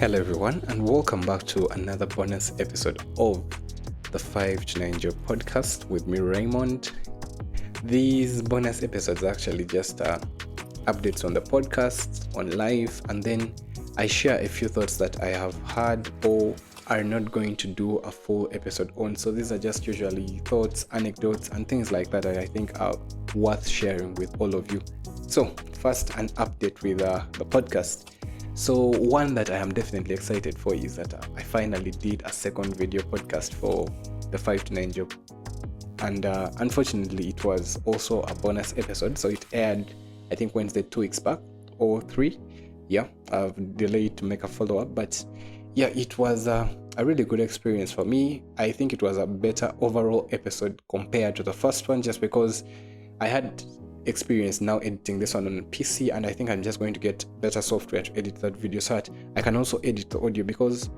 Hello, everyone, and welcome back to another bonus episode of the 5 to 9 Job podcast with me, Raymond. These bonus episodes are actually just updates on the podcast, on life, and then I share a few thoughts that I have had or are not going to do a full episode on. So these are just usually thoughts, anecdotes, and things like that I think are worth sharing with all of you. So first, an update with the podcast. So one that I am definitely excited for is that I finally did a second video podcast for the 5 to 9 Job. And unfortunately, it was also a bonus episode. So it aired, I think, Wednesday 2 weeks back or 3. Yeah, I've delayed to make a follow-up. But yeah, it was a really good experience for me. I think it was a better overall episode compared to the first one, just because I had experience now editing this one on PC, and I think I'm just going to get better software to edit that video so that I can also edit the audio, because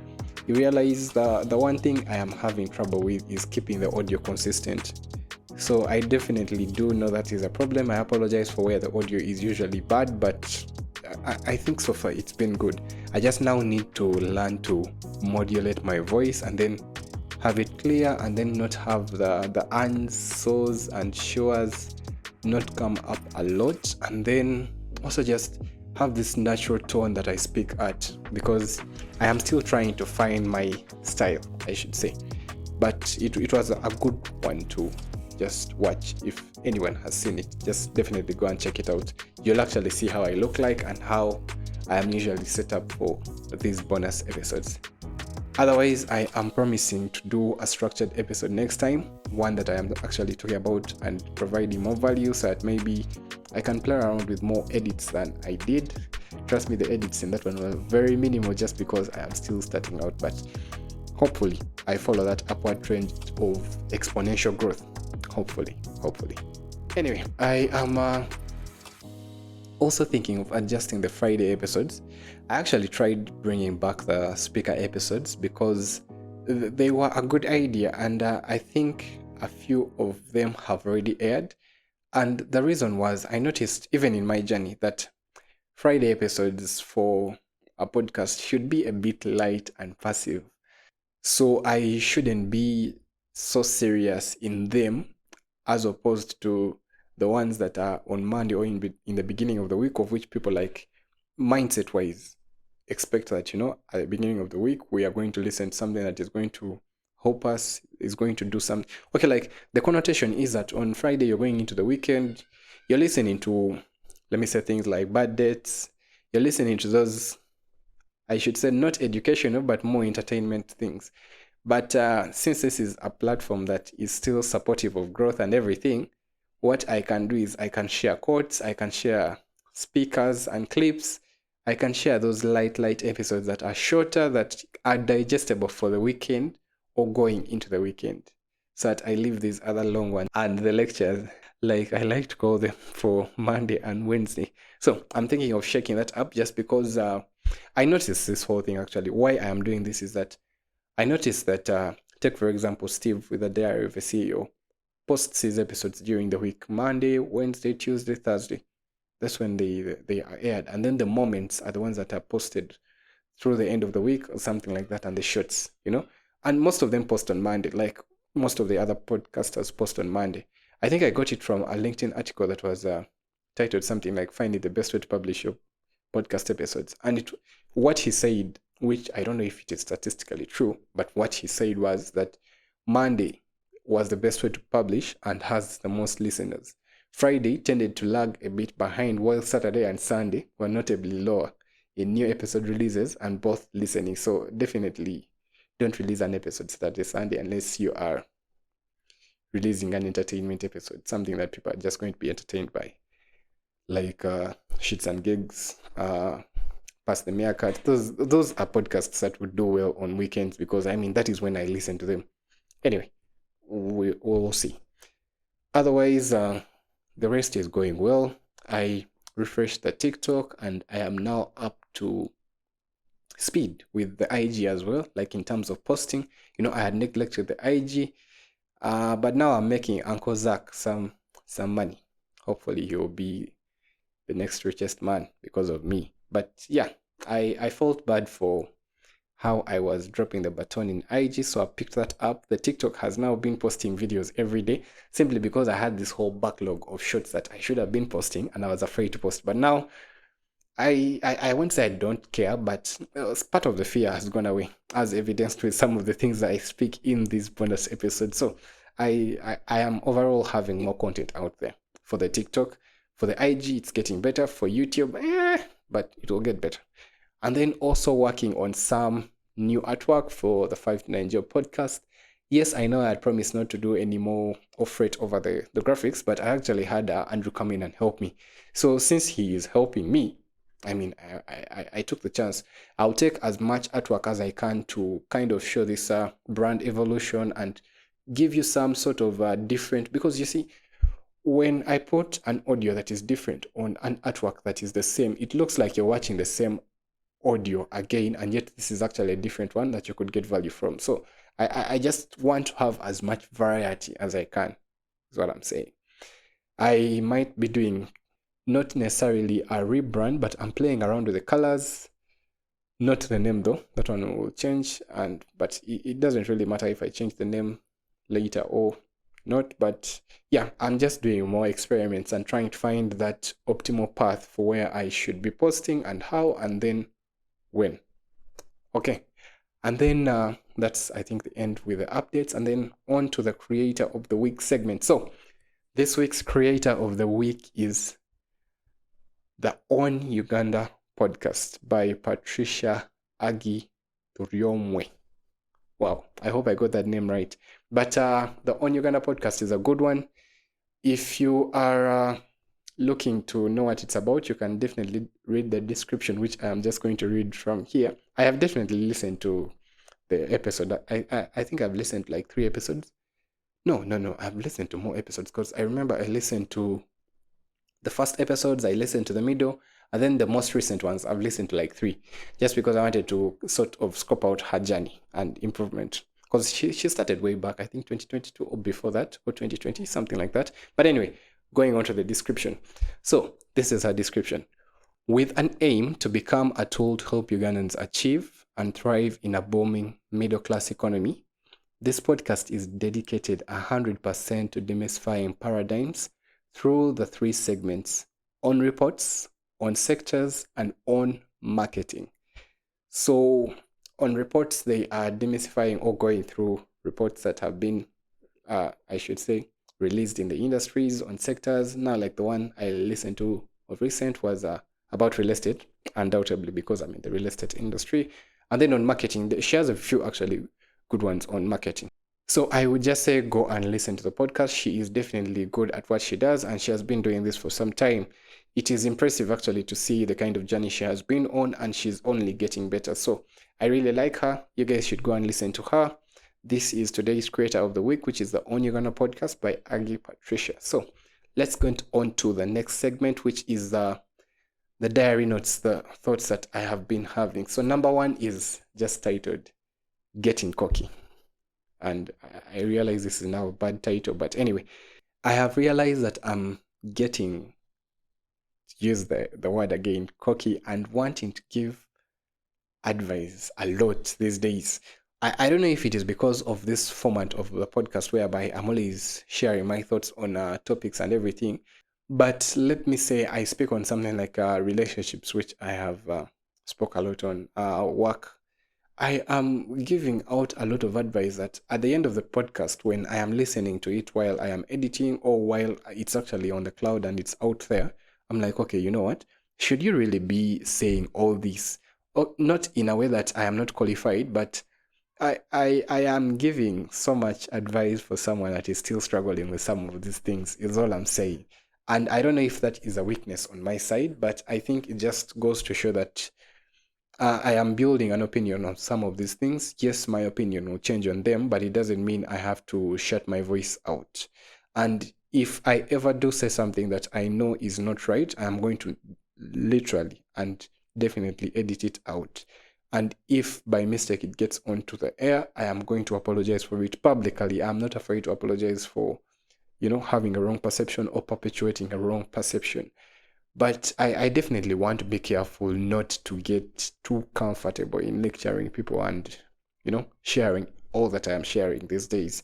you realize the one thing I am having trouble with is keeping the audio consistent. So I definitely do know that is a problem. I apologize for where the audio is usually bad, but I think so far it's been good. I just now need to learn to modulate my voice and then have it clear, and then not have the ands, so's, and sures not come up a lot, and then also just have this natural tone that I speak at, because I am still trying to find my style, I should say. But it was a good one to just watch. If anyone has seen it, just definitely go and check it out. You'll actually see how I look like and how I am usually set up for these bonus episodes. Otherwise, I am promising to do a structured episode next time, one that I am actually talking about and providing more value, so that maybe I can play around with more edits than I did. Trust me, the edits in that one were very minimal, just because I am still starting out, but hopefully I follow that upward trend of exponential growth. Hopefully. Anyway, I am also thinking of adjusting the Friday episodes. I actually tried bringing back the speaker episodes because they were a good idea, and I think a few of them have already aired. And the reason was, I noticed even in my journey that Friday episodes for a podcast should be a bit light and passive. So I shouldn't be so serious in them, as opposed to the ones that are on Monday or in the beginning of the week, of which people, like, mindset wise, expect that, at the beginning of the week we are going to listen to something that is going to help us, is going to do something. Okay, like, the connotation is that on Friday you're going into the weekend, you're listening to, let me say, things like bad dates. You're listening to those, I should say, not educational but more entertainment things. But since this is a platform that is still supportive of growth and everything, what I can do is I can share quotes, I can share speakers and clips, I can share those light episodes that are shorter, that are digestible for the weekend or going into the weekend, so that I leave these other long ones and the lectures, like I like to call them, for Monday and Wednesday. So I'm thinking of shaking that up, just because I noticed this whole thing. Actually, why I am doing this is that I noticed that, take for example Steve with the Diary of a CEO, posts his episodes during the week: Monday, Wednesday, Tuesday, Thursday. That's when they are aired, and then the moments are the ones that are posted through the end of the week or something like that, and the shorts, and most of them post on Monday, like most of the other podcasters post on Monday. I think I got it from a LinkedIn article that was titled something like "Finding the Best Way to Publish Your Podcast Episodes," and what he said, which I don't know if it is statistically true, but what he said was that Monday was the best way to publish and has the most listeners. Friday tended to lag a bit behind, while Saturday and Sunday were notably lower in new episode releases and both listening. So definitely don't release an episode Saturday, Sunday, unless you are releasing an entertainment episode, something that people are just going to be entertained by, like Shits and Gigs, Pass the Meerkat. Those are podcasts that would do well on weekends, because that is when I listen to them. Anyway, we'll see. Otherwise, the rest is going well. I refreshed the TikTok and I am now up to speed with the IG as well, like in terms of posting. I had neglected the IG, but now I'm making Uncle Zach some money. Hopefully he'll be the next richest man because of me. But yeah, I felt bad for how I was dropping the baton in IG. So I picked that up. The TikTok has now been posting videos every day simply because I had this whole backlog of shorts that I should have been posting and I was afraid to post. But now I won't say I don't care, but part of the fear has gone away, as evidenced with some of the things that I speak in this bonus episode. So I am overall having more content out there. For the TikTok, for the IG, it's getting better. For YouTube, but it will get better. And then also working on some new artwork for the 529 Job podcast. Yes, I know I had promised not to do any more off-rate over the graphics, but I actually had Andrew come in and help me. So since he is helping me, I mean, I took the chance. I'll take as much artwork as I can to kind of show this brand evolution and give you some sort of different, because you see, when I put an audio that is different on an artwork that is the same, it looks like you're watching the same audio again, and yet this is actually a different one that you could get value from. So I just want to have as much variety as I can, is what I'm saying. I might be doing not necessarily a rebrand, but I'm playing around with the colors. Not the name though, that one will change, but it doesn't really matter if I change the name later or not. But yeah, I'm just doing more experiments and trying to find that optimal path for where I should be posting and how, and then when. Okay, and then that's, I think, the end with the updates, and then on to the creator of the week segment. So this week's creator of the week is the On Uganda podcast by Patricia Aggie Turwomwe. Wow, I hope I got that name right. But the On Uganda podcast is a good one. If you are looking to know what it's about, you can definitely read the description, which I'm just going to read from here. I have definitely listened to the episode. I think I've listened to like 3 episodes. No, I've listened to more episodes, because I remember I listened to the first episodes, I listened to the middle, and then the most recent ones, I've listened to like 3, just because I wanted to sort of scope out her journey and improvement. Because she started way back, I think 2022 or before that, or 2020, something like that. But anyway, going on to the description. So this is her description. With an aim to become a tool to help Ugandans achieve and thrive in a booming middle-class economy, this podcast is dedicated 100% to demystifying paradigms through the 3 segments: on reports, on sectors, and on marketing. So on reports, they are demystifying or going through reports that have been, I should say, released in the industries. On sectors, now like the one I listened to of recent was about real estate, undoubtedly, because I'm in the real estate industry. And then on marketing, she has a few actually good ones on marketing. So I would just say go and listen to the podcast. She is definitely good at what she does, and she has been doing this for some time. It is impressive actually to see the kind of journey she has been on, and she's only getting better. So I really like her. You guys should go and listen to her. This is today's creator of the week, which is the On Uganda podcast by Aggie Patricia. So let's go on to the next segment, which is the diary notes, the thoughts that I have been having. So number 1 is just titled Getting Cocky. And I realize this is now a bad title, but anyway, I have realized that I'm getting, to use the word again, cocky, and wanting to give advice a lot these days. I don't know if it is because of this format of the podcast whereby I'm always sharing my thoughts on topics and everything. But let me say I speak on something like relationships, which I have spoke a lot on, work. I am giving out a lot of advice that at the end of the podcast, when I am listening to it while I am editing or while it's actually on the cloud and it's out there, I'm like, okay, you know what? Should you really be saying all this? Or not in a way that I am not qualified, but I am giving so much advice for someone that is still struggling with some of these things, is all I'm saying. And I don't know if that is a weakness on my side, but I think it just goes to show that I am building an opinion on some of these things. Yes, my opinion will change on them, but it doesn't mean I have to shut my voice out. And if I ever do say something that I know is not right, I am going to literally and definitely edit it out. And if by mistake it gets onto the air, I am going to apologize for it publicly. I'm not afraid to apologize for, having a wrong perception or perpetuating a wrong perception. But I definitely want to be careful not to get too comfortable in lecturing people and, sharing all that I'm sharing these days.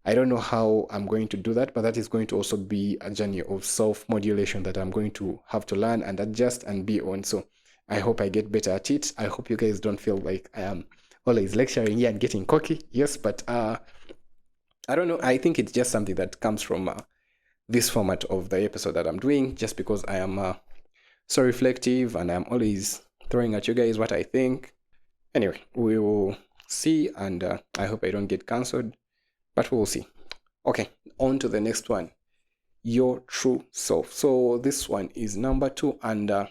I don't know how I'm going to do that, but that is going to also be a journey of self-modulation that I'm going to have to learn and adjust and be on. So I hope I get better at it. I hope you guys don't feel like I am always lecturing here and getting cocky. Yes, but I don't know. I think it's just something that comes from this format of the episode that I'm doing, just because I am so reflective and I'm always throwing at you guys what I think. Anyway, we will see, and I hope I don't get cancelled, but we'll see. Okay, on to the next one. Your true self. So this one is number 2, and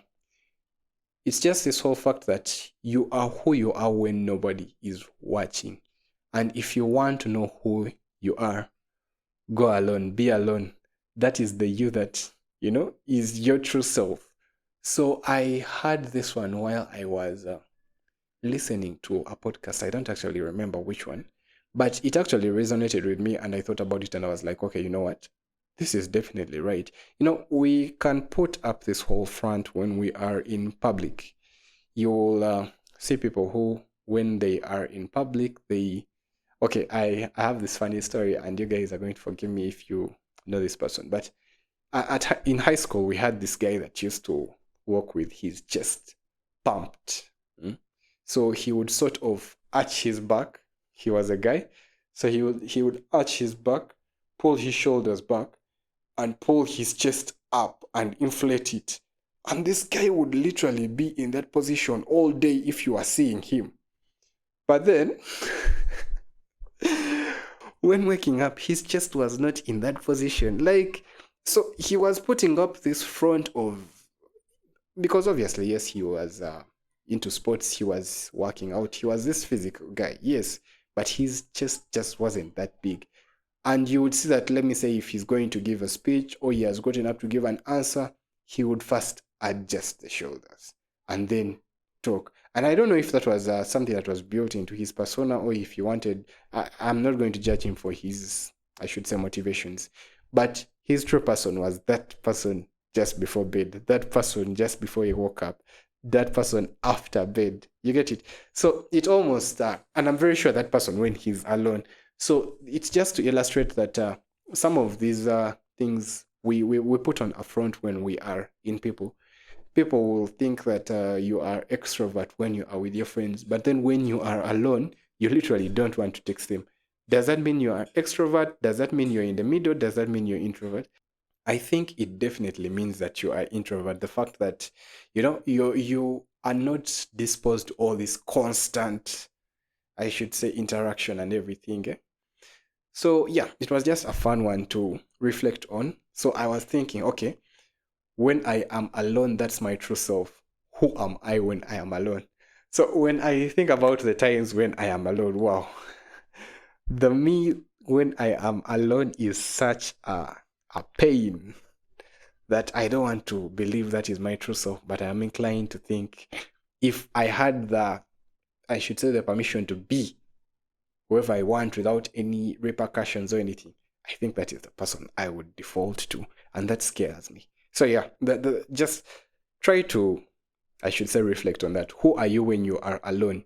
it's just this whole fact that you are who you are when nobody is watching. And if you want to know who you are, go alone, be alone. That is the you that, is your true self. So I heard this one while I was listening to a podcast. I don't actually remember which one, but it actually resonated with me, and I thought about it and I was like, okay, you know what? This is definitely right. We can put up this whole front when we are in public. You'll see people who, when they are in public, okay, I have this funny story, and you guys are going to forgive me if you know this person, but in high school, we had this guy that used to walk with his chest pumped. So he would sort of arch his back. He was a guy. So he would arch his back, pull his shoulders back, and pull his chest up and inflate it. And this guy would literally be in that position all day if you are seeing him. But then, when waking up, his chest was not in that position. So he was putting up this front of, because obviously, yes, he was into sports, he was working out, he was this physical guy, yes, but his chest just wasn't that big. And you would see that, let me say, if he's going to give a speech or he has gotten up to give an answer, he would first adjust the shoulders and then talk. And I don't know if that was something that was built into his persona, or if he wanted, I'm not going to judge him for his, I should say, motivations, but his true person was that person just before bed, that person just before he woke up, that person after bed. You get it? So it almost, and I'm very sure that person when he's alone. So it's just to illustrate that some of these things we put on a front when we are in people. People will think that you are extrovert when you are with your friends, but then when you are alone, you literally don't want to text them. Does that mean you are extrovert? Does that mean you're in the middle? Does that mean you're introvert? I think it definitely means that you are introvert. The fact that you are not disposed to all this constant, I should say, interaction and everything. So yeah, it was just a fun one to reflect on. So I was thinking, okay, when I am alone, that's my true self. Who am I when I am alone? So when I think about the times when I am alone, wow, the me when I am alone is such a pain that I don't want to believe that is my true self, but I am inclined to think if I had I should say, the permission to be whoever I want without any repercussions or anything, I think that is the person I would default to, and that scares me. So yeah, just try to, I should say, reflect on that. Who are you when you are alone?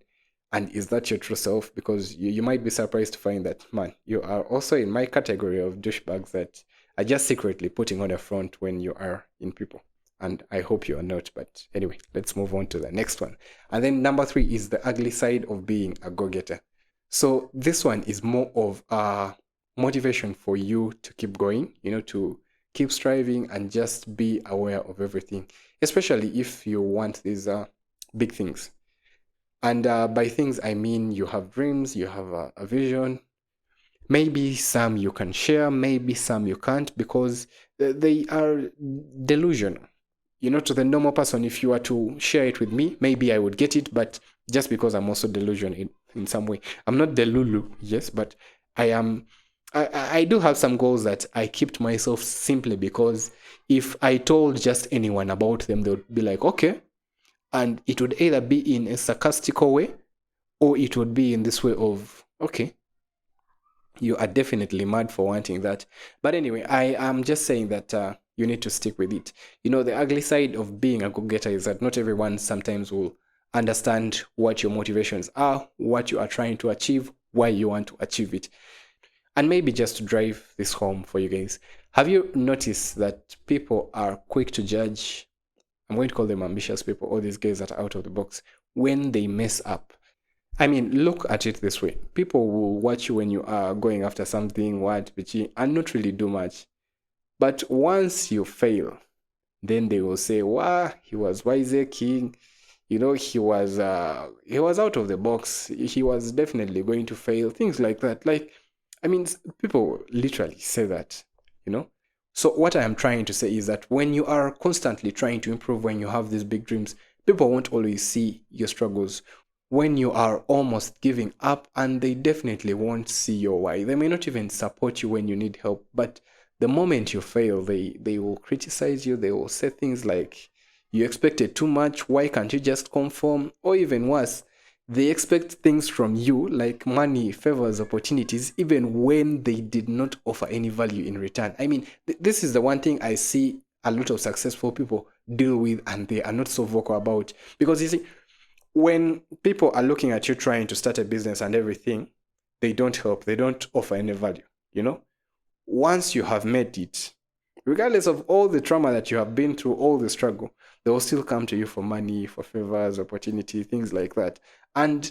And is that your true self? Because you might be surprised to find that, man, you are also in my category of douchebags that are just secretly putting on a front when you are in people. And I hope you are not. But anyway, let's move on to the next one. And then number 3 is the ugly side of being a go-getter. So this one is more of a motivation for you to keep going, to keep striving and just be aware of everything, especially if you want these big things. And by things, I mean you have dreams, you have a vision. Maybe some you can share, maybe some you can't, because they are delusional. To the normal person, if you were to share it with me, maybe I would get it, but just because I'm also delusional in some way. I'm not delulu, yes, but I do have some goals that I keep to myself simply because if I told just anyone about them, they would be like, okay. And it would either be in a sarcastical way, or it would be in this way of, okay, you are definitely mad for wanting that. But anyway, I am just saying that you need to stick with it. You know, the ugly side of being a go-getter is that not everyone sometimes will understand what your motivations are, what you are trying to achieve, why you want to achieve it. And maybe just to drive this home for you guys, have you noticed that people are quick to judge? I'm going to call them ambitious people, all these guys that are out of the box, when they mess up. I mean, look at it this way. People will watch you when you are going after something, and not really do much. But once you fail, then they will say, "Wow, he was wise king. You know, he was out of the box. He was definitely going to fail." Things like that. Like, I mean, people literally say that, you know. So what I am trying to say is that when you are constantly trying to improve, when you have these big dreams, people won't always see your struggles. When you are almost giving up, and they definitely won't see your why. They may not even support you when you need help, but the moment you fail, they will criticize you. They will say things like, you expected too much, why can't you just conform? Or even worse, they expect things from you like money, favors, opportunities, even when they did not offer any value in return. I mean, this is the one thing I see a lot of successful people deal with, and they are not so vocal about. Because you see, when people are looking at you trying to start a business and everything, they don't help, they don't offer any value, you know? Once you have made it, regardless of all the trauma that you have been through, all the struggle, they will still come to you for money, for favors, opportunity, things like that. And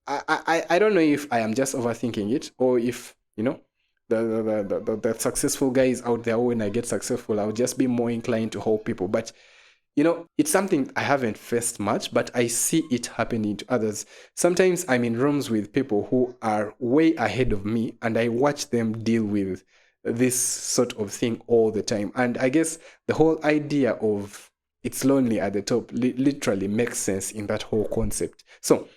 I don't know if I am just overthinking it, or if, you know, the successful guys out there, when I get successful, I'll just be more inclined to help people. But you know, it's something I haven't faced much, but I see it happening to others. Sometimes I'm in rooms with people who are way ahead of me, and I watch them deal with this sort of thing all the time. And I guess the whole idea of it's lonely at the top literally makes sense in that whole concept. So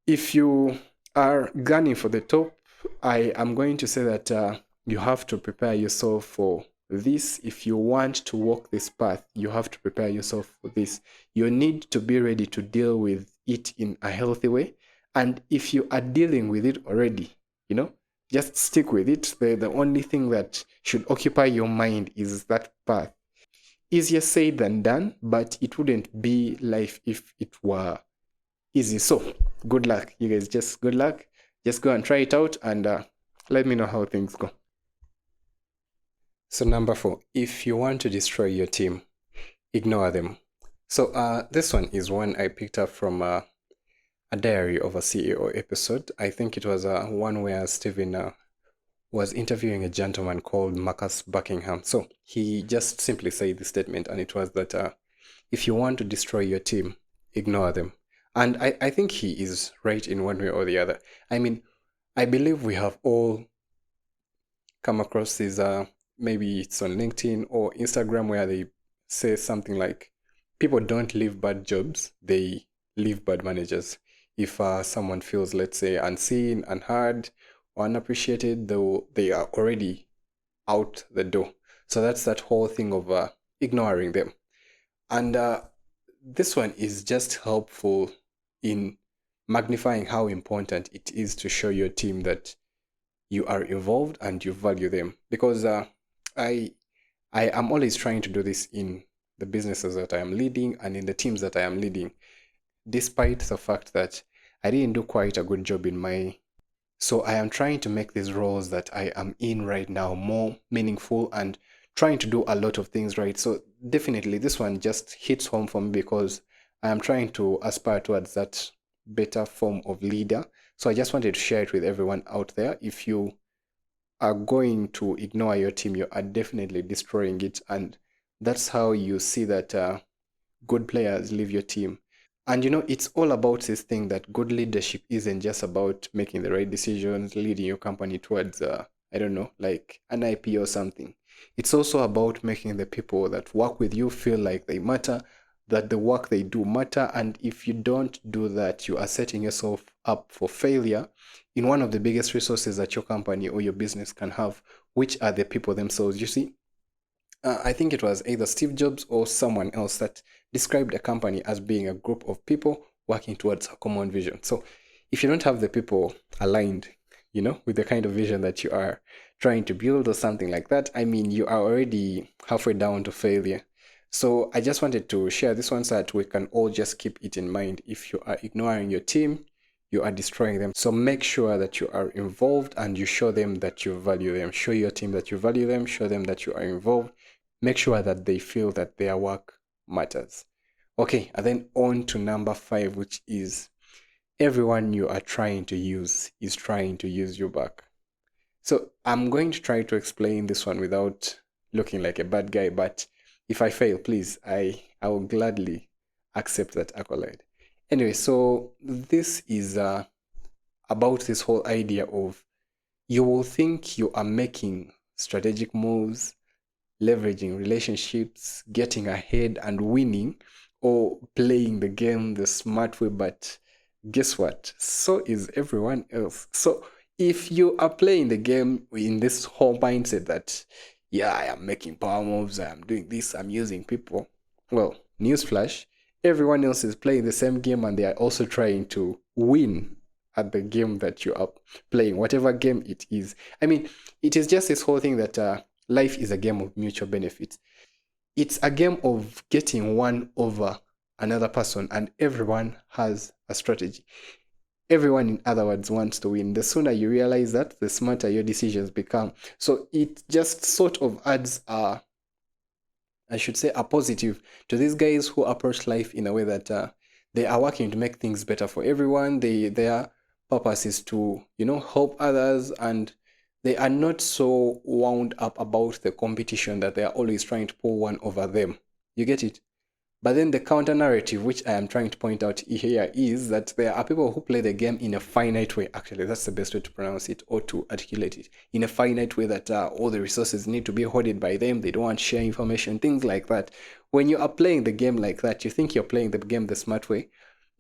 if you are gunning for the top, I am going to say that you have to prepare yourself for this. If you want to walk this path, you have to prepare yourself for this. You need to be ready to deal with it in a healthy way. And if you are dealing with it already, you know, just stick with it. The only thing that should occupy your mind is that path. Easier said than done, but it wouldn't be life if it were easy. So good luck, you guys. Just good luck. Just go and try it out, and let me know how things go. So number 4, if you want to destroy your team, ignore them. So this one is one I picked up from a Diary of a CEO episode. I think it was one where Stephen was interviewing a gentleman called Marcus Buckingham. So he just simply said the statement, and it was that if you want to destroy your team, ignore them. And I think he is right in one way or the other. I mean, I believe we have all come across these, maybe it's on LinkedIn or Instagram, where they say something like, people don't leave bad jobs, they leave bad managers. If someone feels, let's say, unseen, unheard, or unappreciated, though, they are already out the door. So that's that whole thing of ignoring them. And this one is just helpful in magnifying how important it is to show your team that you are involved and you value them. Because I am always trying to do this in the businesses that I am leading and in the teams that I am leading, despite the fact that I didn't do quite a good job in my. So I am trying to make these roles that I am in right now more meaningful and trying to do a lot of things right. So definitely this one just hits home for me, because I am trying to aspire towards that better form of leader. So I just wanted to share it with everyone out there. If you are going to ignore your team, you are definitely destroying it. And that's how you see that good players leave your team. And you know, it's all about this thing that good leadership isn't just about making the right decisions, leading your company towards, I don't know, like an IP or something. It's also about making the people that work with you feel like they matter, that the work they do matter. And if you don't do that, you are setting yourself up for failure in one of the biggest resources that your company or your business can have, which are the people themselves. You see, I think it was either Steve Jobs or someone else that described a company as being a group of people working towards a common vision. So if you don't have the people aligned, you know, with the kind of vision that you are trying to build or something like that, I mean, you are already halfway down to failure. So I just wanted to share this one so that we can all just keep it in mind. If you are ignoring your team, you are destroying them. So make sure that you are involved and you show them that you value them. Show your team that you value them. Show them that you are involved. Make sure that they feel that their work matters. Okay, and then on to number 5, which is everyone you are trying to use is trying to use you back. So I'm going to try to explain this one without looking like a bad guy, but if I fail, please, I will gladly accept that accolade. Anyway, so this is about this whole idea of you will think you are making strategic moves, leveraging relationships, getting ahead and winning, or playing the game the smart way, but guess what? So is everyone else. So if you are playing the game in this whole mindset that, yeah, I am making power moves, I am doing this, I'm using people, well, newsflash, everyone else is playing the same game and they are also trying to win at the game that you are playing, whatever game it is. I mean, it is just this whole thing that life is a game of mutual benefits. It's a game of getting one over another person, and everyone has a strategy. Everyone, in other words, wants to win. The sooner you realize that, the smarter your decisions become. So it just sort of adds a positive to these guys who approach life in a way that they are working to make things better for everyone. Their purpose is to, help others, and they are not so wound up about the competition that they are always trying to pull one over them. You get it? But then the counter narrative, which I am trying to point out here, is that there are people who play the game in a finite way. Actually, that's the best way to pronounce it or to articulate it. In a finite way that all the resources need to be hoarded by them. They don't want to share information, things like that. When you are playing the game like that, you think you're playing the game the smart way,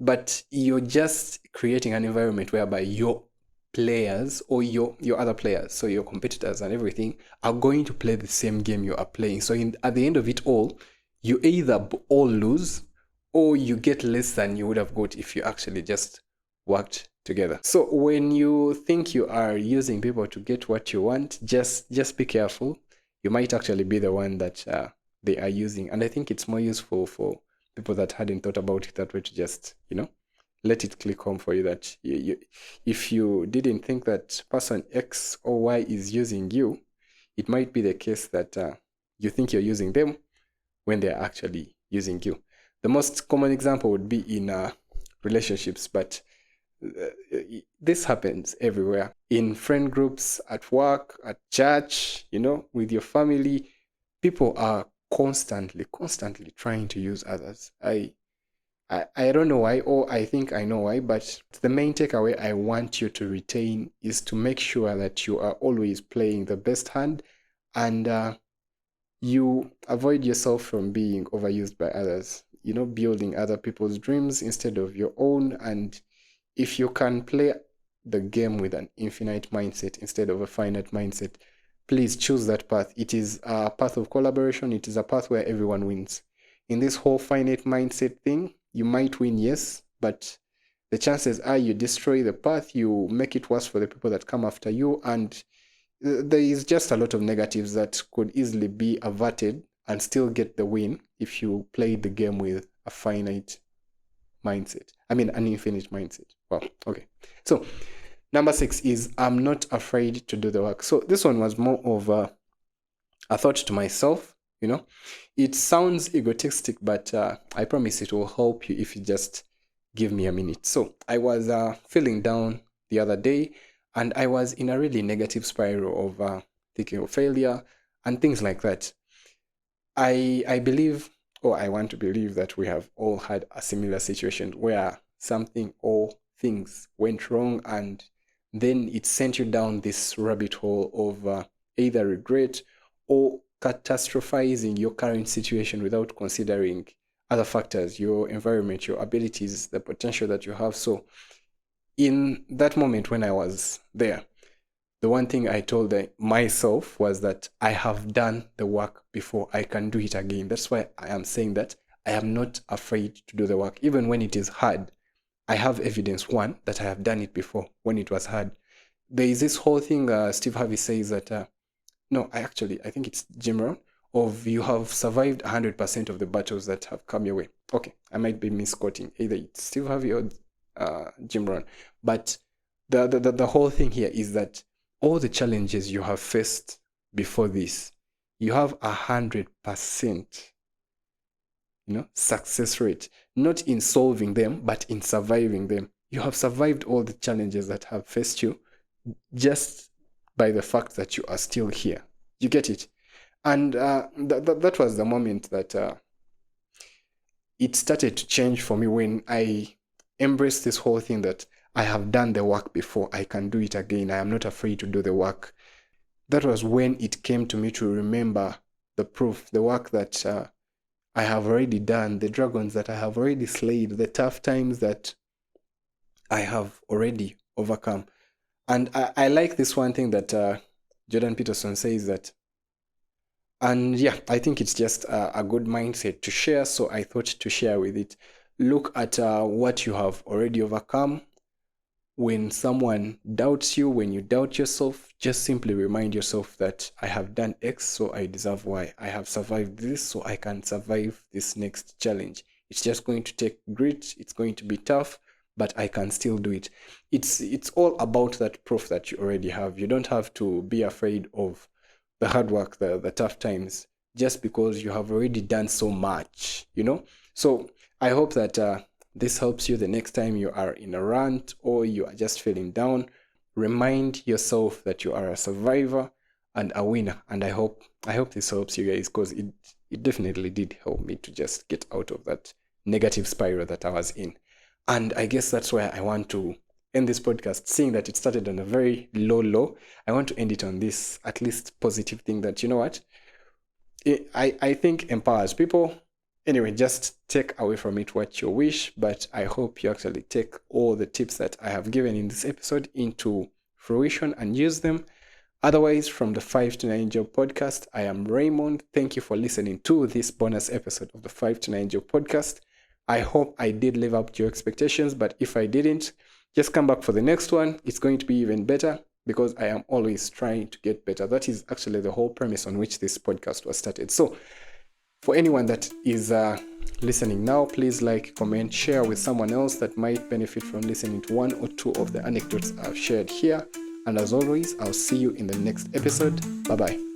but you're just creating an environment whereby your players or your other players, so your competitors and everything, are going to play the same game you are playing. So at the end of it all, you either all lose or you get less than you would have got if you actually just worked together. So when you think you are using people to get what you want, just be careful. You might actually be the one that they are using. And I think it's more useful for people that hadn't thought about it that way to just, let it click home for you that if you didn't think that person X or Y is using you, it might be the case that you think you're using them when they're actually using you. The most common example would be in relationships, but this happens everywhere. In friend groups, at work, at church, with your family, people are constantly trying to use others. I don't know why, or I think I know why, but the main takeaway I want you to retain is to make sure that you are always playing the best hand, and you avoid yourself from being overused by others, building other people's dreams instead of your own. And if you can play the game with an infinite mindset instead of a finite mindset, please choose that path. It is a path of collaboration. It is a path where everyone wins. In this whole finite mindset thing, you might win, yes, but the chances are you destroy the path, you make it worse for the people that come after you, and there is just a lot of negatives that could easily be averted and still get the win if you play the game with a finite mindset. An infinite mindset. Well, okay. So, number 6 is I'm not afraid to do the work. So, this one was more of a thought to myself, It sounds egotistic, but I promise it will help you if you just give me a minute. So, I was feeling down the other day, and I was in a really negative spiral of thinking of failure and things like that. I believe, or I want to believe, that we have all had a similar situation where something or things went wrong, and then it sent you down this rabbit hole of either regret or catastrophizing your current situation without considering other factors, your environment, your abilities, the potential that you have. So in that moment when I was there, the one thing I told myself was that I have done the work before, I can do it again. That's why I am saying that I am not afraid to do the work, even when it is hard. I have evidence, one, that I have done it before when it was hard. there is this whole thing Steve Harvey says that, no, I think it's Jim Rohn, of you have survived 100% of the battles that have come your way. Okay, I might be misquoting. Either it's Steve Harvey or Jim Rohn. But the whole thing here is that all the challenges you have faced before this, you have 100%, success rate, not in solving them, but in surviving them. You have survived all the challenges that have faced you just by the fact that you are still here. You get it? And that was the moment that it started to change for me, when I embraced this whole thing that I have done the work before. I can do it again. I am not afraid to do the work. That was when it came to me to remember the proof, the work that I have already done, the dragons that I have already slayed, the tough times that I have already overcome. And I like this one thing that Jordan Peterson says that, and yeah, I think it's just a good mindset to share. So I thought to share with it. Look at what you have already overcome. When someone doubts you, when you doubt yourself, just simply remind yourself that I have done X, so I deserve Y. I have survived this, so I can survive this next challenge. It's just going to take grit. It's going to be tough, but I can still do it. It's all about that proof that you already have. You don't have to be afraid of the hard work, the tough times, just because you have already done so much, So I hope that this helps you the next time you are in a rant or you are just feeling down. Remind yourself that you are a survivor and a winner. And I hope this helps you guys, because it definitely did help me to just get out of that negative spiral that I was in. And I guess that's where I want to end this podcast, seeing that it started on a very low. I want to end it on this at least positive thing that, I think empowers people. Anyway, just take away from it what you wish, but I hope you actually take all the tips that I have given in this episode into fruition and use them. Otherwise, from the 5 to 9 Job podcast, I am Raymond. Thank you for listening to this bonus episode of the 5 to 9 Job podcast. I hope I did live up to your expectations, but if I didn't, just come back for the next one. It's going to be even better, because I am always trying to get better. That is actually the whole premise on which this podcast was started. So for anyone that is listening now, please like, comment, share with someone else that might benefit from listening to one or two of the anecdotes I've shared here. And as always, I'll see you in the next episode. Bye-bye.